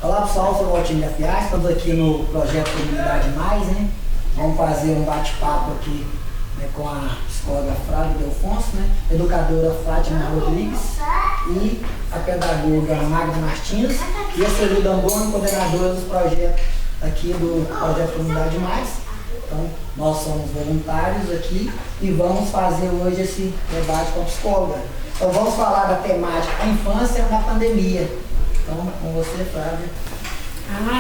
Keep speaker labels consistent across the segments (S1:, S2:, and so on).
S1: Olá pessoal, sou o Valtinho da FIAS, estamos aqui no projeto Comunidade Mais, né? Vamos fazer um bate-papo aqui, né, com a psicóloga Flávia Delfonso, né? Educadora Fátima Rodrigues e a pedagoga Magda Martins e a Celida Amboni, coordenadora dos projetos aqui do projeto Comunidade Mais. Então, nós somos voluntários aqui e vamos fazer hoje esse debate com a psicóloga. Então, vamos falar da temática infância na pandemia. Então, com você, Flávia.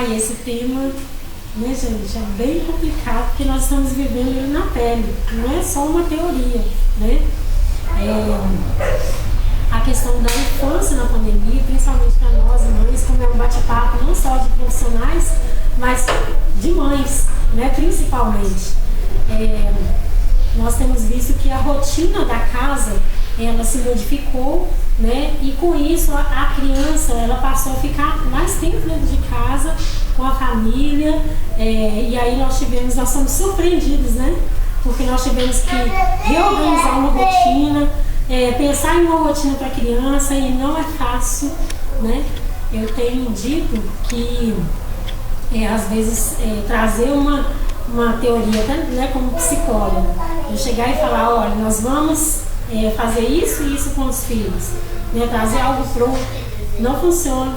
S2: E esse tema, né, gente, é bem complicado porque nós estamos vivendo ele na pele, não é só uma teoria, né? A questão da infância na pandemia, principalmente para nós mães, como é um bate-papo não só de profissionais, mas de mães, né, principalmente. Nós temos visto que a rotina da casa, ela se modificou, né? E com isso a criança, ela passou a ficar mais tempo dentro de casa com a família, e aí nós somos surpreendidos, né? Porque nós tivemos que reorganizar uma rotina, pensar em uma rotina para a criança, e não é fácil, né? Eu tenho dito que às vezes trazer uma teoria, né, como psicóloga, eu chegar e falar, olha, nós vamos fazer isso e isso com os filhos, né, trazer algo pronto, não funciona,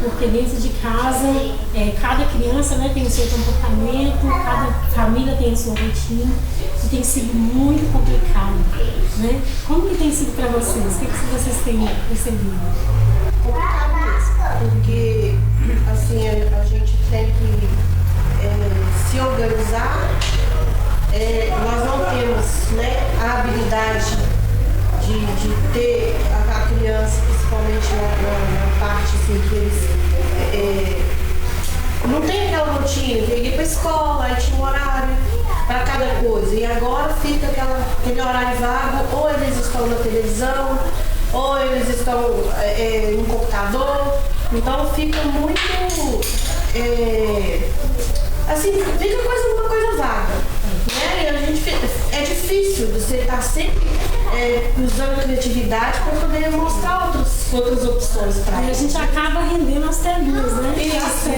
S2: porque dentro de casa, cada criança, né, tem o seu comportamento, cada família tem a sua rotina, e tem sido muito complicado, né? Como que tem sido para vocês? O que vocês têm percebido?
S3: Complicado mesmo, porque assim, a gente tem que se organizar, nós não temos, né, a habilidade de ter a criança, principalmente na parte assim, que eles não tem aquela rotina, que ir para a escola, aí tinha um horário para cada coisa, e agora fica aquele horário vago, ou eles estão na televisão, ou eles estão no computador, então fica muito assim, fica uma coisa vaga, né? E a gente, é difícil você estar sempre usando a criatividade para poder mostrar outras opções para eles.
S2: A gente acaba rendendo as telinhas, né?
S3: Isso,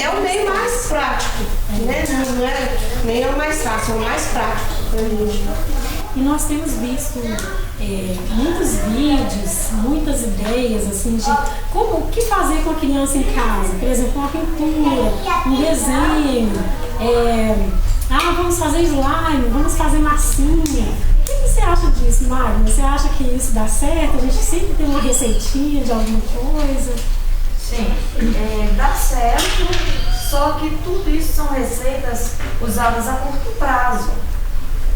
S3: é o meio mais prático, né? Não é nem o mais fácil, é o mais prático para a gente.
S2: E nós temos visto muitos vídeos, muitas ideias assim de o que fazer com a criança em casa. Por exemplo, uma pintura, um desenho, vamos fazer slime, vamos fazer massinha. O que você acha disso, Magna? Você acha que isso dá certo? A gente sempre tem uma receitinha de alguma coisa?
S4: Sim, dá certo, só que tudo isso são receitas usadas a curto prazo.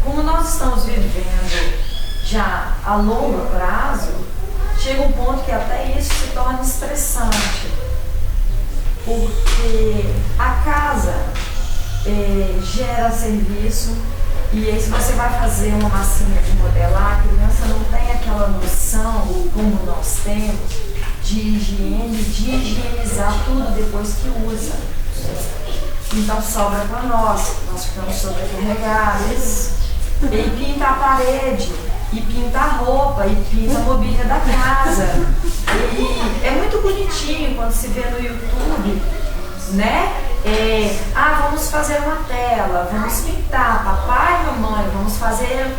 S4: Como nós estamos vivendo já a longo prazo, chega um ponto que até isso se torna estressante, porque a casa gera serviço, e aí se você vai fazer uma massinha de modelar, a criança não tem aquela noção, como nós temos, de higiene, de higienizar tudo depois que usa. Então sobra para nós ficamos sobrecarregados. E pinta a parede, e pinta a roupa, e pinta a mobília da casa. E é muito bonitinho quando se vê no YouTube, né? Vamos fazer uma tela, vamos pintar, papai e mamãe, vamos fazer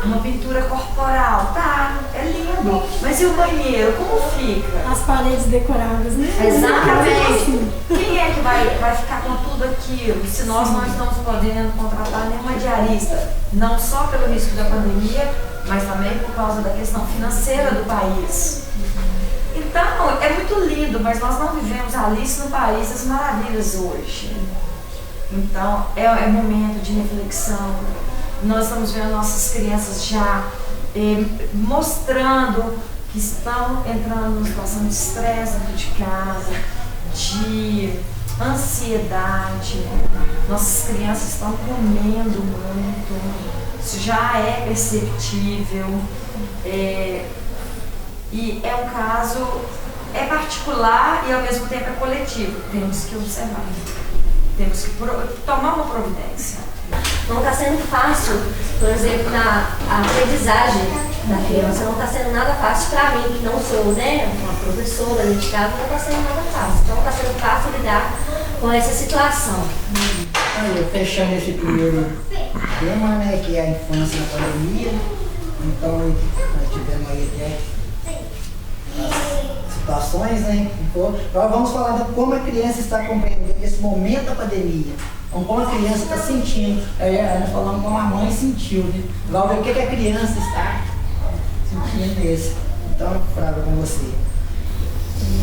S4: uma pintura corporal. Tá, é lindo. Mas e o banheiro, como fica?
S2: As paredes decoradas, né?
S4: Exatamente. Quem é que vai ficar com tudo aquilo se nós não estamos podendo contratar nenhuma diarista? Não só pelo risco da pandemia, mas também por causa da questão financeira do país. Então, é muito lindo, mas nós não vivemos Alice no País das Maravilhas hoje. Então, é momento de reflexão. Nós estamos vendo nossas crianças já mostrando que estão entrando numa situação de estresse dentro de casa, de ansiedade. Nossas crianças estão comendo muito, isso já é perceptível. E é um caso particular e ao mesmo tempo é coletivo. Temos que observar, temos que tomar uma providência.
S5: Não está sendo fácil, por exemplo, na aprendizagem da criança não está sendo nada fácil. Para mim, que não sou, né, uma professora de casa, não está sendo nada fácil. Então está sendo fácil lidar com essa situação.
S1: Aí, fechando esse primeiro tema, né, que é a infância na pandemia. Então, nós tivemos aí até as situações, né? Agora vamos falar de como a criança está compreendendo esse momento da pandemia. Então, como a criança está sentindo. Nós falamos como a mãe sentiu, né? Agora ver o que a criança está sentindo nesse. Então, Flávia, com você.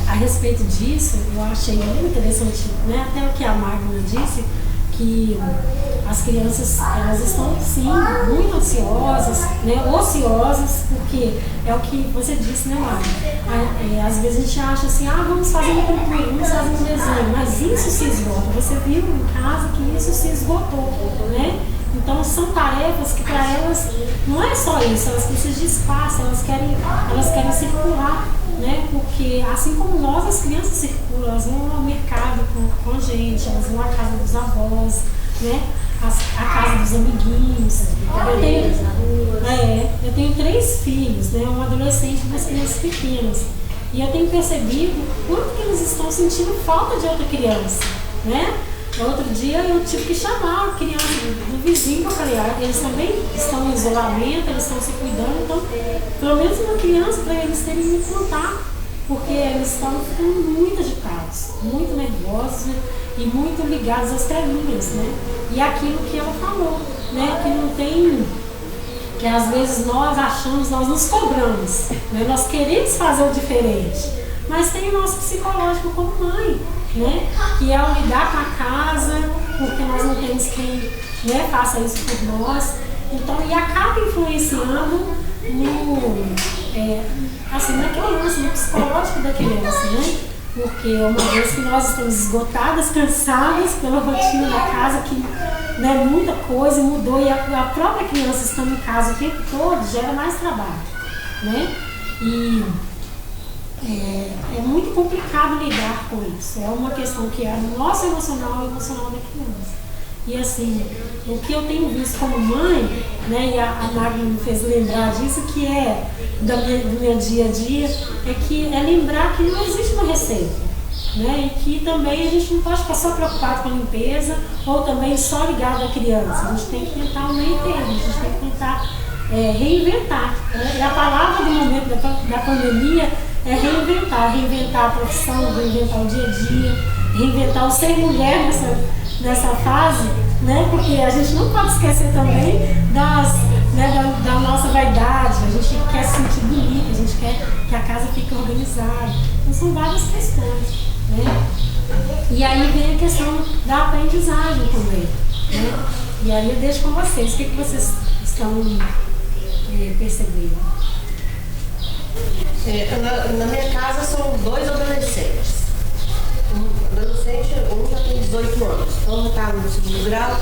S2: A respeito disso, eu achei muito interessante, né? Até o que a Magna disse, que as crianças, elas estão sim muito ansiosas, né, ociosas, porque é o que você disse, né, Magna? Às vezes a gente acha assim, vamos fazer uma pintura, vamos fazer um desenho, mas isso se esgota. Você viu em casa que isso se esgotou, né? Então são tarefas que para elas não é só isso, elas precisam de espaço, elas querem circular, né? Porque assim como nós, as crianças circulam, elas vão ao mercado com a gente, elas vão à casa dos avós, né? A casa dos amiguinhos. Eu tenho 3 filhos, né? Um adolescente e 2 crianças pequenas. E eu tenho percebido quanto que eles estão sentindo falta de outra criança, né? Outro dia eu tive que chamar a criança do vizinho para falei, eles também estão em isolamento, eles estão se cuidando, então pelo menos uma criança para eles terem me contar, porque eles estão ficando muito agitados, muito nervosos, né, e muito ligados às telinhas, né? E aquilo que ela falou, né? Que não tem, que às vezes nós achamos, nós nos cobramos, né? Nós queremos fazer o diferente, mas tem o nosso psicológico como mãe, né? Que é o lidar com a casa, porque nós não temos quem, né, faça isso por nós. Então, e acaba influenciando na criança, no psicológico da criança, né? Porque uma vez que nós estamos esgotadas, cansadas pela rotina da casa, que, né, muita coisa mudou, e a própria criança estando em casa o tempo todo gera mais trabalho, né? E é muito complicado lidar com isso. É uma questão que é o nosso emocional e o emocional da criança. E assim, o que eu tenho visto como mãe, né, e a Magna me fez lembrar disso, que é do meu dia a dia, é lembrar que não existe uma receita, né, e que também a gente não pode ficar só preocupado com a limpeza ou também só ligado à criança. A gente tem que tentar um meio termo, a gente tem que tentar reinventar, né? E a palavra do momento da pandemia é reinventar a profissão, reinventar o dia a dia, reinventar o ser mulher nessa fase, né? Porque a gente não pode esquecer também da nossa vaidade, a gente quer se sentir bonita, a gente quer que a casa fique organizada. Então são várias questões, né? E aí vem a questão da aprendizagem também, né? E aí eu deixo com vocês, o que vocês estão percebendo?
S3: Na minha casa são 2 adolescentes. Um já tem 18 anos, então está no 2º grau,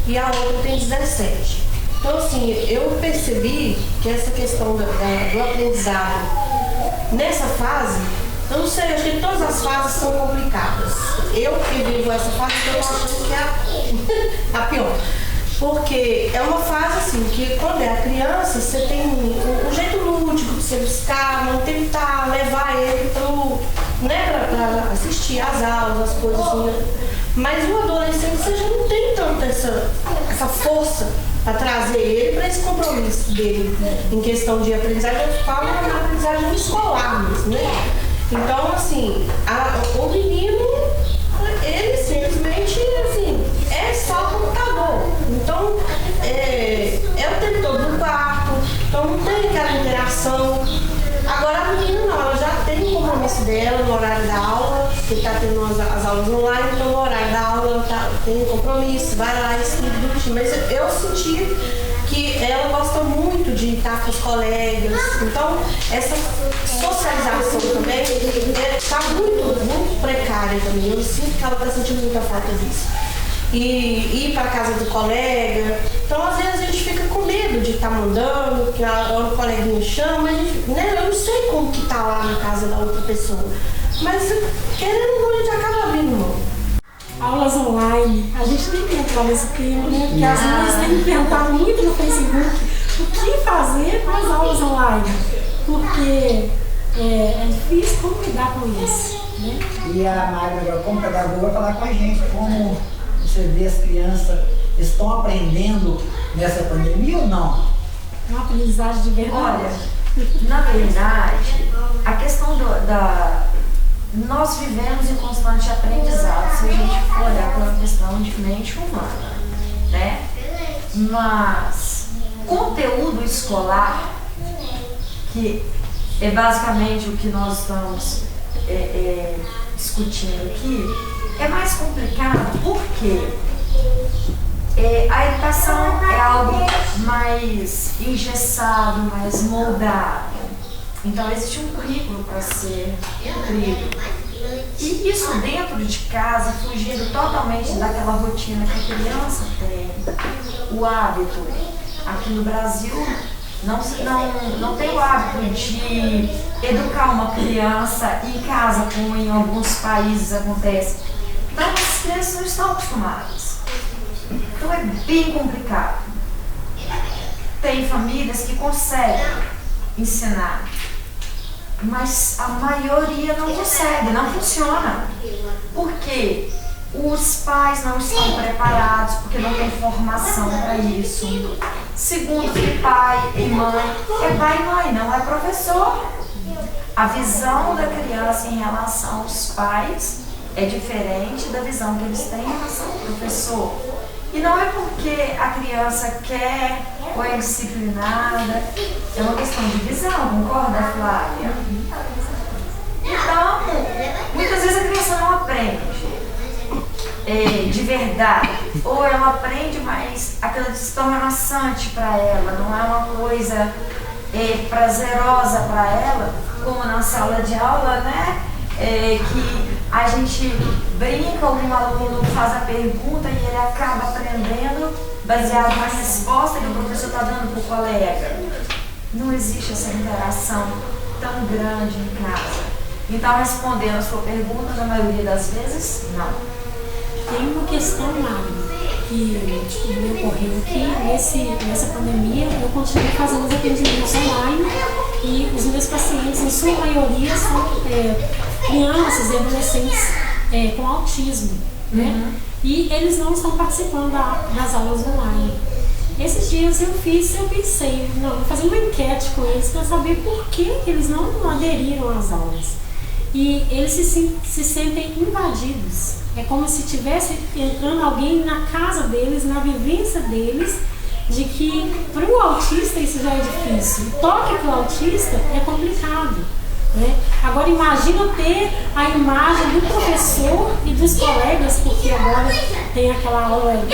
S3: e a outra tem 17. Então, assim, eu percebi que essa questão do aprendizado nessa fase, eu não sei, acho que todas as fases são complicadas. Eu que vivo essa fase, eu estou achando que é a pior. Porque é uma fase assim, que quando é a criança, você tem um jeito lúdico de você buscar, não tentar levar ele para assistir às aulas, as coisas assim, né? Mas o adolescente, você já não tem tanto essa força para trazer ele para esse compromisso dele em questão de aprendizagem. Eu falo na aprendizagem escolar mesmo, né? Então, assim, o menino, ele simplesmente, assim, é só computador. Então, é o tempo todo no quarto, então não tem aquela interação. Agora a menina não, ela já tem o compromisso dela no horário da aula, que está tendo as aulas online, então no horário da aula ela tem um compromisso, vai lá e estuda bonitinho. Mas eu senti que ela gosta muito de estar com os colegas, então essa socialização também está muito precária também. Eu sinto que ela está sentindo muita falta disso. E ir para casa do colega. Então, às vezes, a gente fica com medo de estar mandando, que o coleguinha chama, né? Eu não sei como que está lá na casa da outra pessoa. Mas, querendo ou não, a gente acaba abrindo mão.
S2: Aulas online, a gente tem que entrar nesse clima, né? Porque as mães têm que perguntar muito no Facebook o que que fazer com as aulas online, porque é difícil como lidar com isso, né?
S1: E a Magda agora, como pedagoga, vai falar com a gente como você vê as crianças estão aprendendo nessa pandemia ou não?
S2: Uma aprendizagem de verdade.
S4: Olha, na verdade, a questão nós vivemos em constante aprendizado, se a gente for olhar para uma questão de mente humana, né? Mas conteúdo escolar, que é basicamente o que nós estamos discutindo aqui, é mais complicado porque a educação é algo mais engessado, mais moldado. Então existe um currículo para ser cumprido. E isso dentro de casa, fugindo totalmente daquela rotina que a criança tem, o hábito. Aqui no Brasil não tem o hábito de educar uma criança em casa, como em alguns países acontece. Então as crianças não estão acostumadas. Então é bem complicado. Tem famílias que conseguem ensinar, mas a maioria não consegue, não funciona. Por quê? Os pais não estão preparados, porque não tem formação para isso. Segundo, que pai e mãe é pai e mãe, não é professor. A visão da criança em relação aos pais é diferente da visão que eles têm em relação ao professor. E não é porque a criança quer ou é disciplinada, é uma questão de visão, concorda, Flávia? Então, muitas vezes a criança não aprende de verdade, ou ela aprende, mas aquilo se torna maçante para ela, não é uma coisa prazerosa para ela, como na sala de aula, né? Que a gente brinca, um aluno faz a pergunta e ele acaba aprendendo baseado na resposta que o professor está dando para o colega. Não existe essa interação tão grande em casa. Então, respondendo a sua pergunta, na maioria das vezes, não.
S2: Tem uma questão, Magda, que me ocorreu aqui nessa pandemia. Eu continuo fazendo os atendimentos online e os meus pacientes, em sua maioria, são crianças e adolescentes com autismo, né? E eles não estão participando das aulas online. Esses dias eu pensei, vou fazer uma enquete com eles para saber por que eles não aderiram às aulas. E eles se sentem invadidos. É como se estivesse entrando alguém na casa deles, na vivência deles, de que para o autista isso já é difícil. O toque para o autista é complicado, né? Agora imagina ter a imagem do professor e dos colegas, porque agora tem aquela aula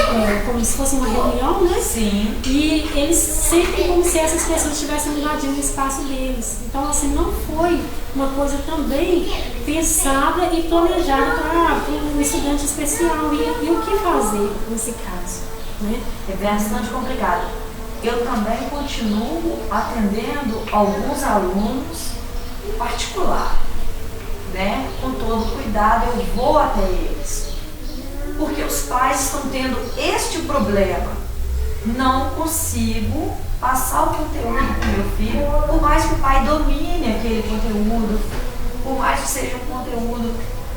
S2: como se fosse uma reunião, né?
S4: Sim.
S2: E eles sentem como se essas pessoas estivessem invadindo o espaço deles. Então, assim, não foi uma coisa também pensada e planejada para um estudante especial. E o que fazer nesse caso, né?
S4: É bastante complicado. Eu também continuo atendendo alguns alunos em particular, né? Com todo cuidado eu vou até eles, porque os pais estão tendo este problema. Não consigo passar o conteúdo para o meu filho, por mais que o pai domine aquele conteúdo, por mais que seja um conteúdo,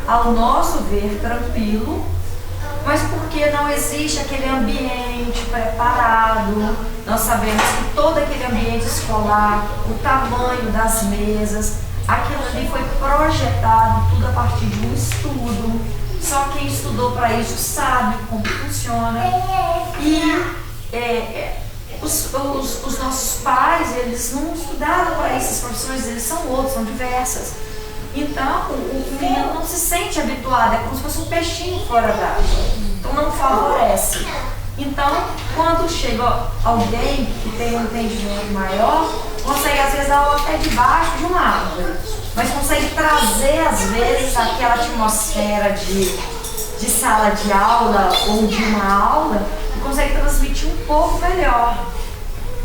S4: ao nosso ver, tranquilo, mas porque não existe aquele ambiente preparado. Nós sabemos que todo aquele ambiente escolar, o tamanho das mesas, aquilo ali foi projetado tudo a partir de um estudo. Só quem estudou para isso sabe como funciona. E os nossos pais, eles não estudaram para isso, as profissões eles são outros, são diversas. Então, o menino não se sente habituado, é como se fosse um peixinho fora d'água. Então, não favorece. Então, quando chega alguém que tem um entendimento maior, consegue às vezes dar aula até debaixo de uma árvore, mas consegue trazer às vezes aquela atmosfera de sala de aula ou de uma aula e consegue transmitir um pouco melhor,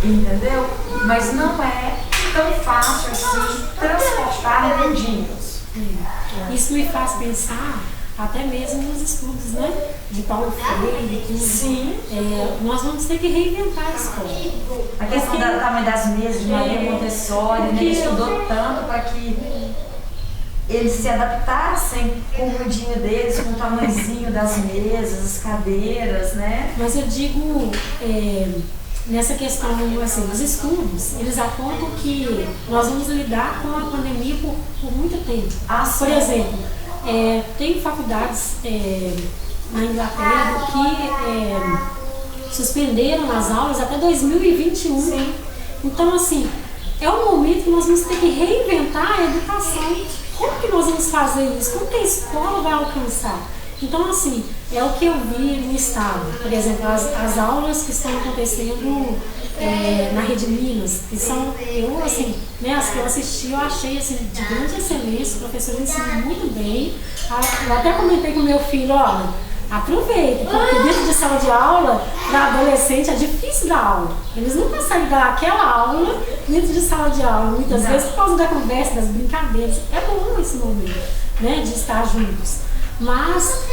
S4: entendeu? Mas não é tão fácil assim transportar mundinhos.
S2: Isso me faz pensar até mesmo nos estudos, né? De Paulo Freire e tudo.
S4: Sim.
S2: Nós vamos ter que reinventar a escola.
S4: A questão do tamanho das mesas de Maria Montessori, né? Ele estudou tanto para que eles se adaptassem com o mundinho deles, com o tamanhozinho das mesas, as cadeiras, né?
S2: Mas eu digo, nessa questão, assim, os estudos, eles apontam que nós vamos lidar com a pandemia por muito tempo. Por exemplo, tem faculdades na Inglaterra que suspenderam as aulas até 2021.
S4: Sim.
S2: Então, assim, é um momento que nós vamos ter que reinventar a educação. Como que nós vamos fazer isso? Como que a escola vai alcançar? Então, assim, é o que eu vi no estado. Por exemplo, as aulas que estão acontecendo na Rede Minas, que são, as que eu assisti, eu achei assim, de grande excelência, o professor ensina muito bem. Eu até comentei com meu filho, olha, aproveita, porque dentro de sala de aula, para adolescente, é difícil dar aula. Eles não conseguem dar aquela aula dentro de sala de aula, muitas vezes por causa da conversa, das brincadeiras. É bom esse momento, né, de estar juntos. Mas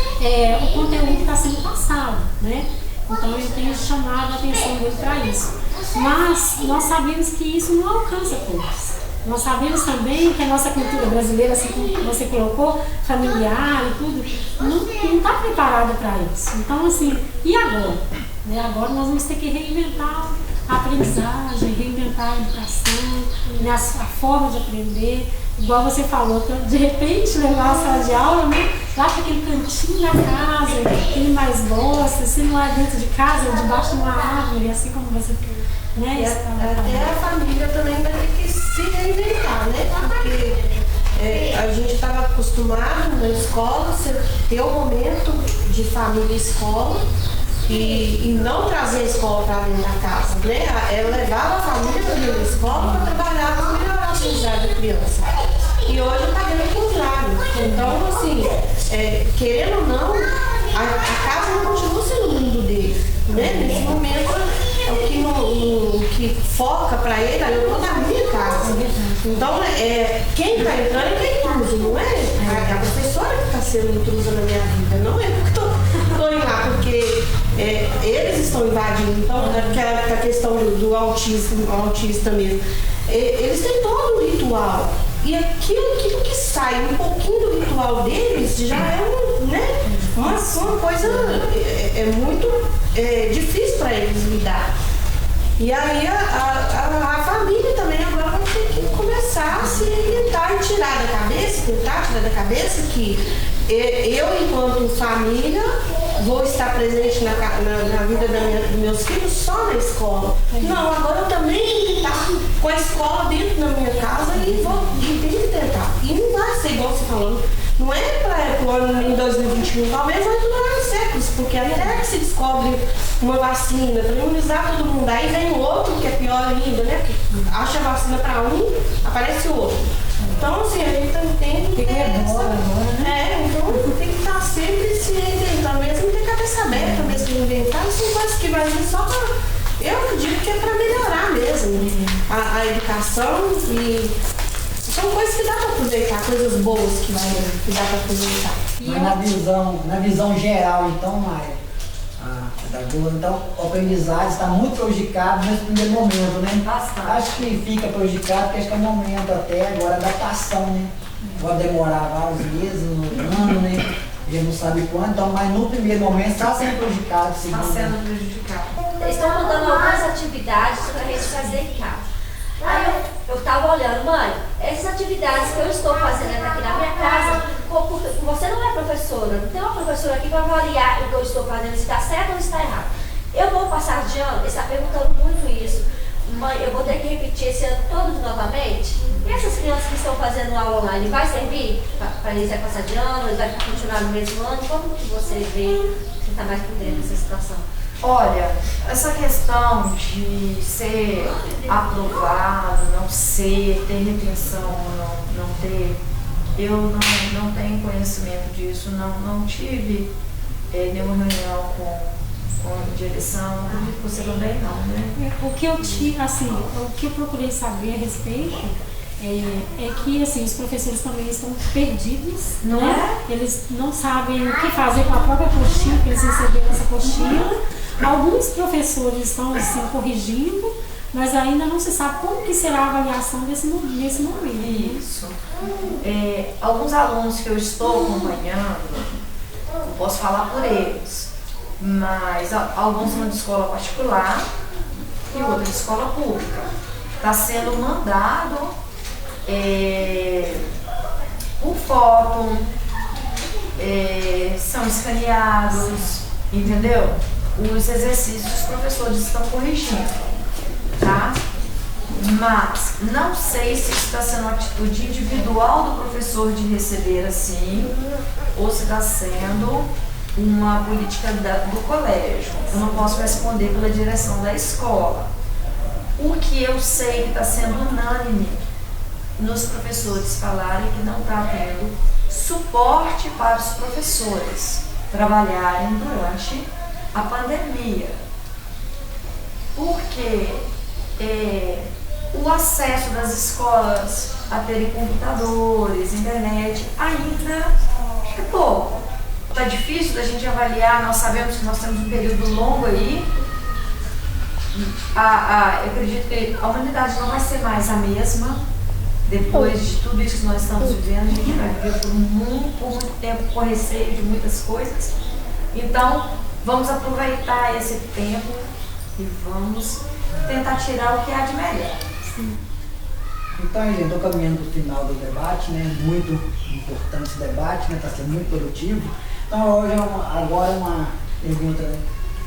S2: o conteúdo está sendo passado, né? Então eu tenho chamado a atenção dele para isso. Mas nós sabemos que isso não alcança todos. Nós sabemos também que a nossa cultura brasileira, assim como você colocou, familiar e tudo, não está preparada para isso. Então, assim, e agora? Agora nós vamos ter que reinventar a aprendizagem, reinventar a educação, a forma de aprender. Igual você falou, de repente levar a sala de aula, né, lá para aquele cantinho da casa que ele mais gosta, se não é dentro de casa, debaixo de uma árvore, assim como você... Né,
S3: e até a família também vai ter que se reinventar, né? Porque a gente estava acostumado na escola ter um momento de família e escola e não trazer a escola para dentro da casa, né? Ela levava a família para dentro da escola para trabalhar para melhorar a aprendizagem da criança. E hoje está dando o contrário. Então, assim, querendo ou não, a casa não continua sendo o mundo dele, né? Nesse momento o que foca para ele, eu estou na minha casa. Então, quem está entrando é quem intruso, não é a professora que está sendo intrusa na minha vida, não é porque estou indo lá, porque eles estão invadindo. Então, aquela questão do autista mesmo, eles têm todo um ritual. E aquilo que sai um pouquinho do ritual deles já é uma coisa muito difícil para eles lidar. E aí a família também agora vai ter que começar a se reinventar e tentar tirar da cabeça que eu, enquanto família, vou estar presente na vida dos meus filhos só na escola. Não, agora eu também tenho que estar com a escola dentro da minha casa e tenho que tentar. E não vai ser igual você falou. Não é para o ano em 2021, talvez vai durar séculos, porque até que se descobre uma vacina para imunizar todo mundo, aí vem o outro que é pior ainda, né? Porque acha a vacina para um, aparece o outro. Então, assim, a gente tem que ter então tem que estar sempre se reinventando, mesmo ter cabeça aberta, mesmo inventar, são coisas que vai vir só para. Eu acredito que é para melhorar mesmo a educação e. São coisas que dá para aproveitar, coisas boas que dá para aproveitar.
S1: Mas na visão geral, então, Maia, então o aprendizagem está muito prejudicado nesse primeiro momento, né?
S4: Bastante.
S1: Acho que fica prejudicado porque acho que é o momento até agora adaptação, né? Pode demorar vários meses, um ano, né? A gente não sabe quanto, então, mas no primeiro momento está sendo prejudicado.
S4: Está sendo prejudicado.
S5: Estão mudando algumas atividades para a gente fazer em casa. Aí eu estava olhando, mãe, essas atividades que eu estou fazendo aqui na minha casa, você não é professora, não tem uma professora aqui para avaliar o que eu estou fazendo, se está certo ou se está errado. Eu vou passar de ano, ele está perguntando muito isso. Mãe, eu vou ter que repetir esse ano todo novamente? E essas crianças que estão fazendo aula online, vai servir para eles passar de ano, eles vão continuar no mesmo ano? Como que você vê, você está mais por dentro dessa situação?
S4: Olha, essa questão de ser aprovado, não ser, ter retenção ou não ter, eu não tenho conhecimento disso, não tive nenhuma reunião com a direção, acredito que você também não, né?
S2: O que eu procurei saber a respeito é que assim, os professores também estão perdidos,
S4: Não
S2: né? Eles não sabem o que fazer com a própria apostila, porque eles receberam essa apostila. Alguns professores estão assim, corrigindo, mas ainda não se sabe como que será a avaliação nesse momento. Né?
S4: Isso. Alguns alunos que eu estou acompanhando, eu posso falar por eles, mas alguns são de escola particular e outros de escola pública. Está sendo mandado por foto, são escaneados, entendeu? Os exercícios os professores estão corrigindo, tá? Mas não sei se isso está sendo uma atitude individual do professor de receber assim, ou se está sendo uma política do colégio. Eu não posso responder pela direção da escola. O que eu sei que está sendo unânime nos professores falarem que não está tendo suporte para os professores trabalharem durante a pandemia. Porque o acesso das escolas a terem computadores, internet, ainda é pouco. Está difícil da gente avaliar, nós sabemos que nós temos um período longo aí. Eu acredito que a humanidade não vai ser mais a mesma. Depois de tudo isso que nós estamos vivendo, a gente vai viver por muito tempo com receio de muitas coisas. Então, vamos aproveitar esse tempo e vamos tentar tirar o que há de melhor.
S2: Sim.
S1: Então, gente, estou caminhando para o final do debate, né? Muito importante esse debate, né? Está sendo muito produtivo. Então, hoje agora uma pergunta, né?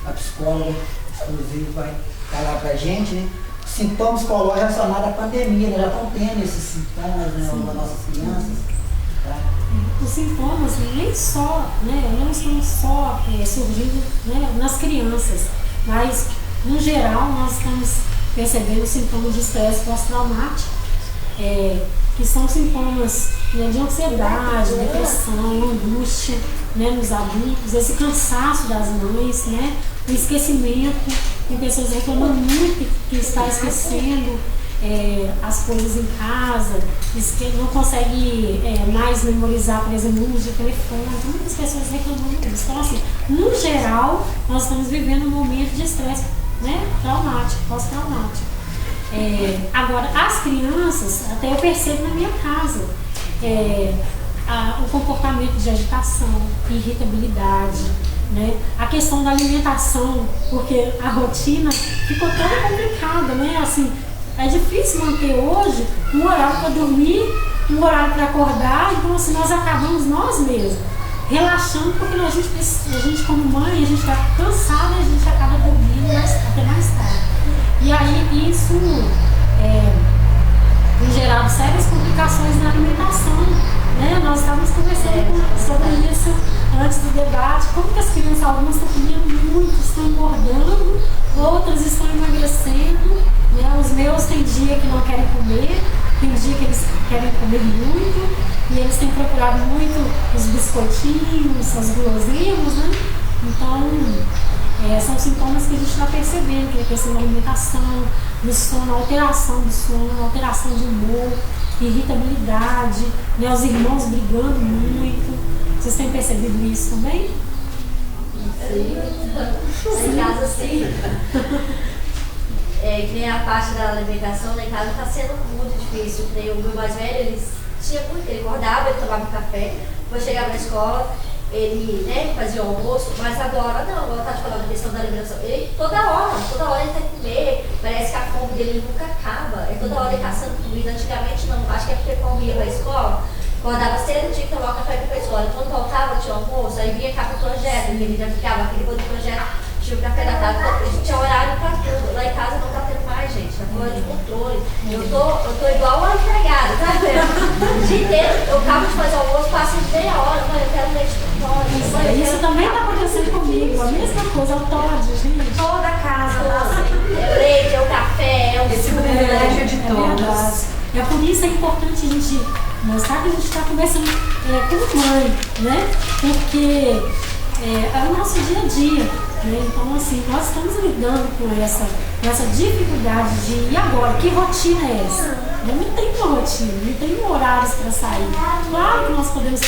S1: A psicóloga exclusiva vai falar para a gente, né? Sintomas psicológicos relacionados à pandemia, né? Já estão tendo esses sintomas, né? Nas nossas crianças. Tá?
S2: Os sintomas nem só, né? Não estão só surgindo, né, nas crianças, mas no geral nós estamos percebendo sintomas de estresse pós-traumático, que são sintomas, né, de ansiedade, depressão, angústia, né, nos adultos, esse cansaço das mães, né, o esquecimento. Tem pessoas reclamando muito que está esquecendo as coisas em casa, não consegue mais memorizar, por exemplo, números de telefone. Então, muitas pessoas reclamando disso. Então, assim, no geral, nós estamos vivendo um momento de estresse, né, traumático, pós-traumático. Agora, as crianças, até eu percebo na minha casa, o comportamento de agitação, irritabilidade, né? A questão da alimentação, porque a rotina ficou toda complicada, né? Assim, é difícil manter hoje um horário para dormir, um horário para acordar, então assim, nós acabamos nós mesmos relaxando, porque a gente como mãe, a gente está cansada e a gente acaba dormindo até mais tarde. E aí isso tem gerado sérias complicações na alimentação, né? Nós estávamos conversando sobre isso antes do debate, como que as crianças, algumas estão comendo muito, estão engordando, outras estão emagrecendo, né? Os meus tem dia que não querem comer, tem dia que eles querem comer muito, e eles têm procurado muito os biscoitinhos, as guloseimas, né? Então, são sintomas que a gente está percebendo, que é a questão da alimentação, do sono, alteração do sono, alteração de humor, irritabilidade, né? Os irmãos brigando muito. Vocês têm percebido isso também?
S5: Sim. Em casa, sim. Que nem a parte da alimentação, lá em casa está sendo muito difícil. O meu mais velho, ele acordava, ele tomava café, depois chegava na escola, ele, né, fazia o almoço, mas agora não, ela está falando a questão da alimentação. Ele toda hora ele tem que comer, parece que a fome dele nunca acaba, toda hora ele caçando comida. Antigamente não, acho que é porque comia para a escola, acordava cedo, tinha que tomar café para a escola. Quando voltava, tinha almoço, aí vinha cá para o projeto, ele já ficava aquele outro projeto, tinha o café da tarde, a gente tinha horário para tudo. Lá em casa não está tendo mais, gente, está fora de controle. Eu tô igual uma empregada, tá vendo? O dia inteiro, eu acabo de fazer o almoço, passo de meia hora, mãe, eu quero leite com Toddy.
S2: Isso também está acontecendo comigo, a mesma coisa, é o Toddy, gente.
S4: Toda casa tá assim.
S5: É o leite, é o café, é o
S4: Esse
S5: suco.
S4: privilégio de todos.
S2: É por isso é importante a gente mostrar que a gente está conversando com mãe, né? Porque é o nosso dia a dia, né? Então, assim, nós estamos lidando com essa dificuldade de, e agora, que rotina é essa? Não tem uma rotina, não tem horários para sair. Claro que nós podemos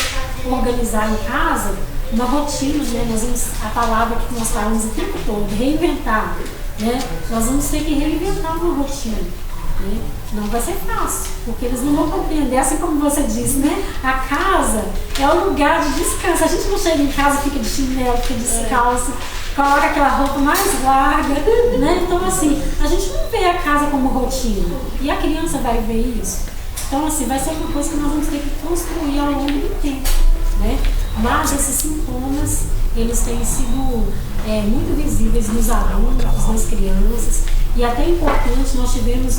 S2: organizar em casa uma rotina, né? Nós vamos, a palavra que nós falamos o tempo todo, reinventar, né? Nós vamos ter que reinventar uma rotina, né? Não vai ser fácil, porque eles não vão compreender, assim como você disse, né? A casa é o lugar de descanso. A gente não chega em casa, fica de chinelo, fica descalço, coloca aquela roupa mais larga, né? Então, assim, a gente não vê a casa como rotina. E a criança vai ver isso. Então, assim, vai ser uma coisa que nós vamos ter que construir ao longo do tempo, né? Mas esses sintomas, eles têm sido muito visíveis nos alunos, nas crianças. E até importante, nós tivemos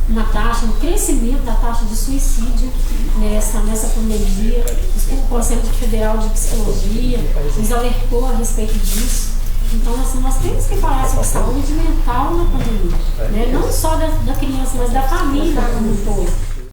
S2: uma taxa, um crescimento da taxa de suicídio nessa pandemia. O Conselho Federal de Psicologia nos alertou a respeito disso. Então, assim, nós temos que falar sobre saúde mental na pandemia, né? Não só da criança, mas da família como um todo.